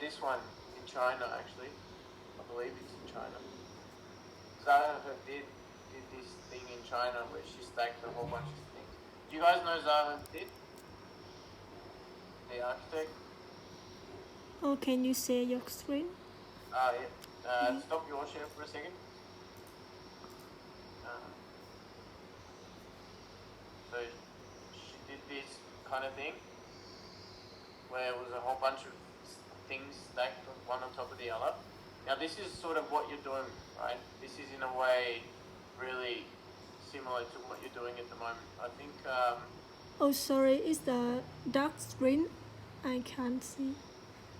this one in China actually. I believe it's in China. Zaha Hadid did this thing in China where she stacked a whole bunch of things. Do you guys know Zaha Hadid, the architect? Oh, can you share your screen? Yeah. Stop your share for a second. So she did this kind of thing where it was a whole bunch of things stacked one on top of the other. Now this is sort of what you're doing, right? This is in a way really similar to what you're doing at the moment. I think. Oh, sorry, it's the dark screen. I can't see.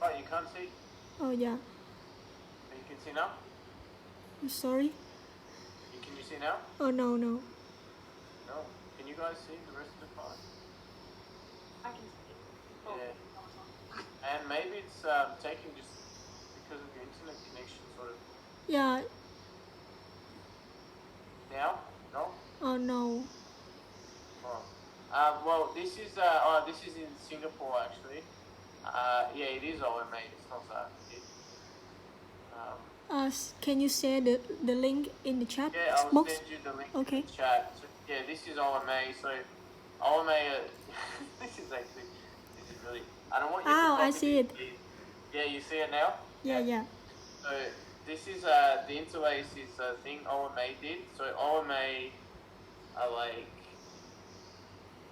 Oh, you can't see. Oh, yeah. But you can see now. Oh, sorry. Can you see now? Oh, no. No. Can you guys see the rest of the file? I can see. Yeah. And maybe it's taking just because of the internet connection, sort of. Yeah. Now? No. Oh, no. Oh. Well, this is in Singapore actually. Yeah, it is OMA. It's not that. Can you share the link in the chat Yeah, I'll box? send you the link Okay. in the chat. So, yeah, this is OMA. So OMA, this is really. I don't want you to Oh, copy I see it. Yeah, you see it now. Yeah. So this is the interlace is a thing OMA did. So OMA are like,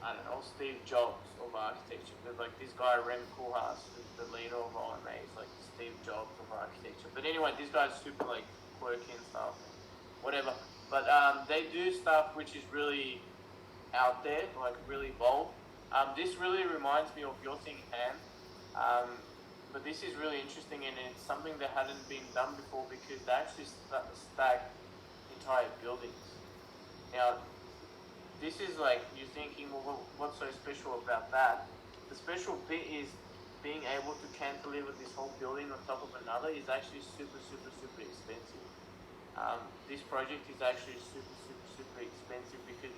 I don't know, Steve Jobs of architecture. They're like this guy Rem Koolhaas, the leader of OMA, is like Steve Jobs of architecture. But anyway, this guy's super like quirky and stuff, whatever. But they do stuff which is really out there, like really bold. This really reminds me of your thing, Han. But this is really interesting, and it's something that hadn't been done before because they actually stack entire buildings. Now, this is like you're thinking, well, what's so special about that? The special bit is being able to cantilever this whole building on top of another is actually super expensive. This project is actually super expensive because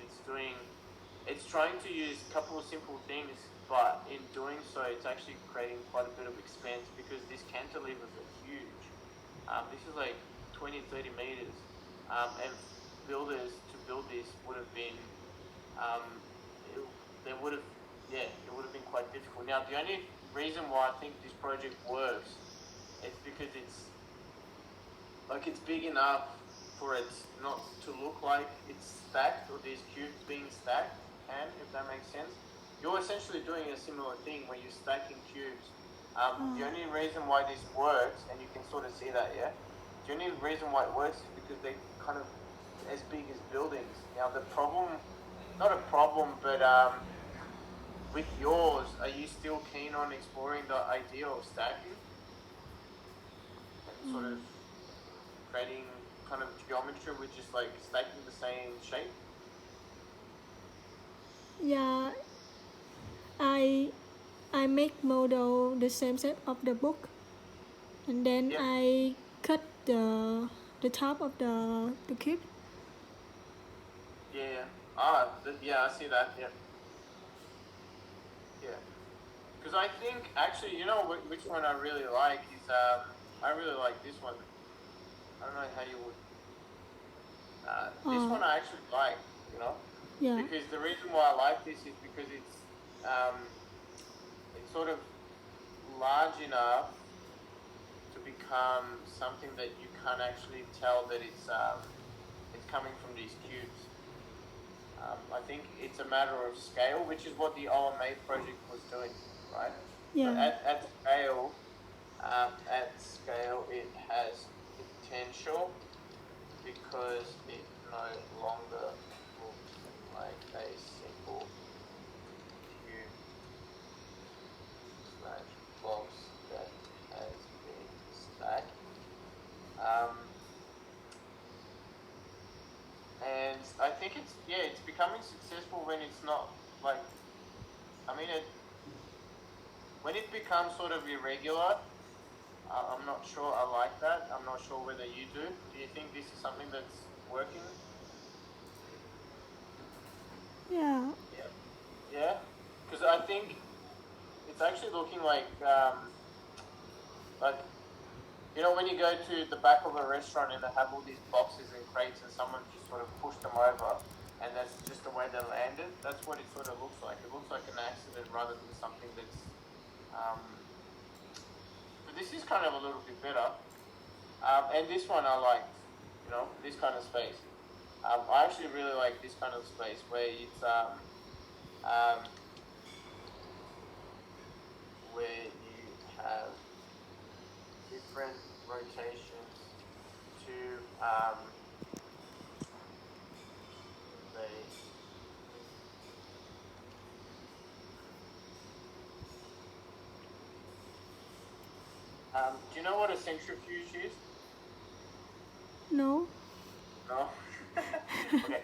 it's trying to use a couple of simple things, but in doing so, it's actually creating quite a bit of expense because these cantilevers are huge. This is like 20-30 meters, and builders to build this would have been, it would have been quite difficult. Now, the only reason why I think this project works is because it's big enough for it not to look like it's stacked or these cubes being stacked, and if that makes sense. You're essentially doing a similar thing where you're stacking cubes. The only reason why this works, and you can sort of see that, yeah? The only reason why it works is because they're kind of as big as buildings. Now the problem, not a problem, but with yours, are you still keen on exploring the idea of stacking? And sort of creating kind of geometry with just like stacking the same shape? Yeah. I make model the same shape of the book, and then Yep. I cut the top of the cube. Yeah. I see that. Yeah. Yeah. Because I think actually, you know, which one I really like is I really like this one. I don't know how you would. This one I actually like, you know. Yeah. Because the reason why I like this is because it's sort of large enough to become something that you can't actually tell that it's coming from these cubes. I think it's a matter of scale, which is what the OMA project was doing, right? Yeah. So at scale, it has potential because it no longer looks like a simple cube / box that has been stacked. And I think it's becoming successful when it's not like, when it becomes sort of irregular. I'm not sure I like that. I'm not sure whether you do. Do you think this is something that's working? Yeah. Yeah? Because I think it's actually looking like Like, you know, when you go to the back of a restaurant and they have all these boxes and crates and someone just sort of pushed them over and that's just the way they landed, that's what it sort of looks like. It looks like an accident rather than something that's... but this is kind of a little bit better. And this one I liked, you know, this kind of space. I actually really like this kind of space where it's where you have different rotations to the do you know what a centrifuge is? No. No? Okay.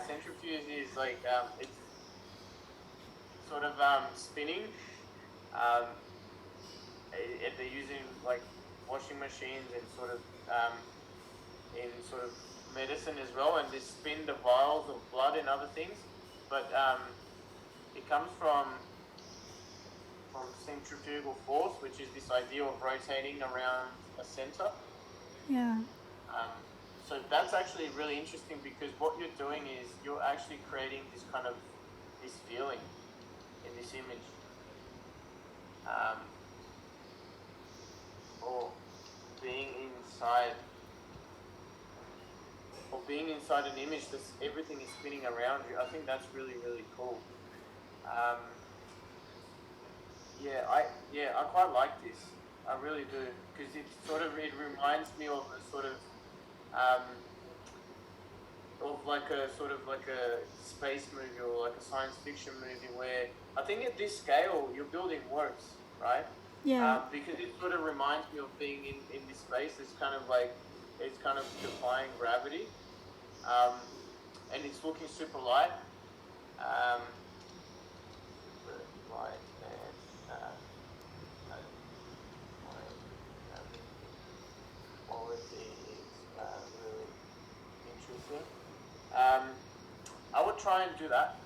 Centrifuge is like, it's sort of spinning. They're using like washing machines and sort of in sort of medicine as well, and they spin the vials of blood and other things. But it comes from centrifugal force, which is this idea of rotating around a center. Yeah. So that's actually really interesting because what you're doing is you're actually creating this kind of this feeling in this image, or being inside an image that's everything is spinning around you. I think that's really, really cool. I quite like this. I really do, because it reminds me of a sort of like a space movie or like a science fiction movie where I think at this scale your building works, right? Yeah. Because it sort of reminds me of being in this space. It's kind of defying gravity, and it's looking super light. Light and quality is really interesting. I would try and do that.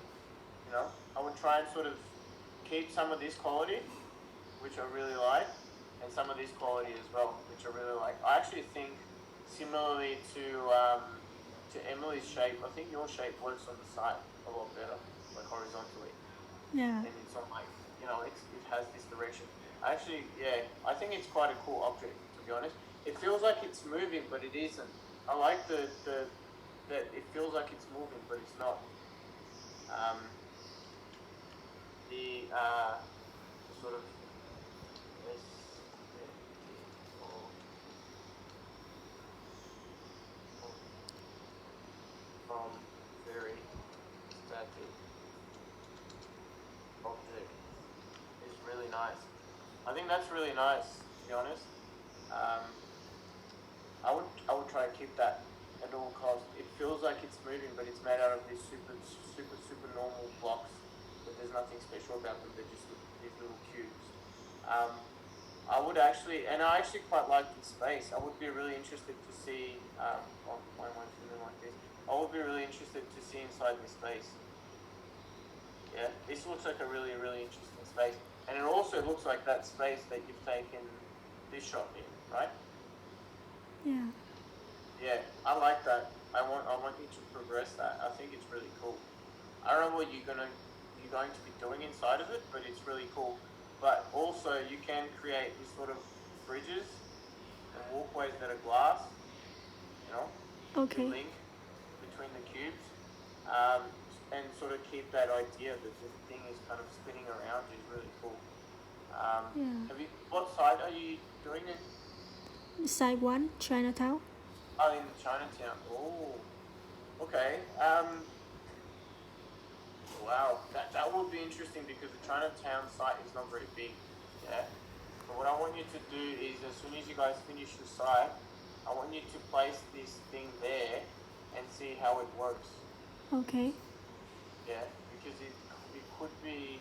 You know, I would try and sort of keep some of this quality, which I really like, and some of this quality as well, which I really like. I actually think similarly to Emily's shape, I think your shape works on the side a lot better, like horizontally. Yeah. And it's on like, you know, it has this direction. Actually, yeah, I think it's quite a cool object, to be honest. It feels like it's moving, but it isn't. I like that it feels like it's moving, but it's not. The sort of from very static object is really nice. I think that's really nice, to be honest. I would try to keep that at all costs. It feels like it's moving, but it's made out of these super normal blocks. But there's nothing special about them. They're just these little cubes. I would actually, and I actually quite like this space. I would be really interested to see. Why am I feeling like this? I would be really interested to see inside this space. Yeah, this looks like a really, really interesting space, and it also looks like that space that you've taken this shot in, right? Yeah. Yeah, I like that. I want you to progress that. I think it's really cool. I don't know what you're going to be doing inside of it, but it's really cool. But also you can create these sort of bridges and walkways that are glass, you know, Okay. to link between the cubes, and sort of keep that idea that the thing is kind of spinning around you is really cool. Yeah. What side are you doing it? Side 1, Chinatown. Oh, in Chinatown. Oh, okay. Wow, that would be interesting because the Chinatown site is not very big. Yeah. But what I want you to do is, as soon as you guys finish the site, I want you to place this thing there and see how it works. Okay. Yeah, because it could be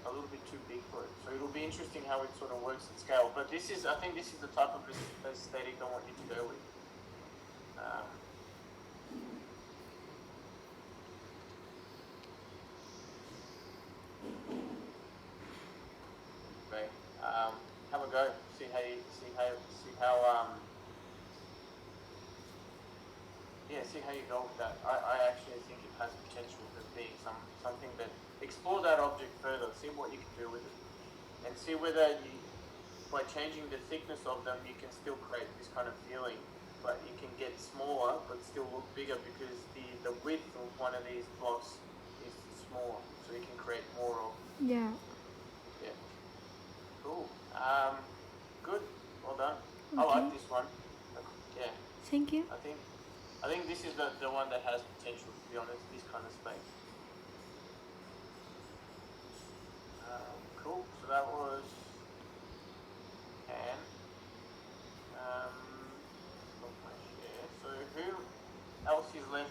a little bit too big for it. So it'll be interesting how it sort of works at scale. But I think this is the type of aesthetic I want you to go with. Okay. have a go. See how you see how yeah, see how you go with that. I actually think it has potential for being something that explore that object further, see what you can do with it, and see whether you, by changing the thickness of them, you can still create this kind of feeling, but you can get smaller but still look bigger because the width of one of these blocks is smaller, so you can create more of. Yeah. Yeah. Cool. Good. Well done. I Okay. like this one. Yeah. Thank you. I think this is the one that has potential, to be honest, this kind of space.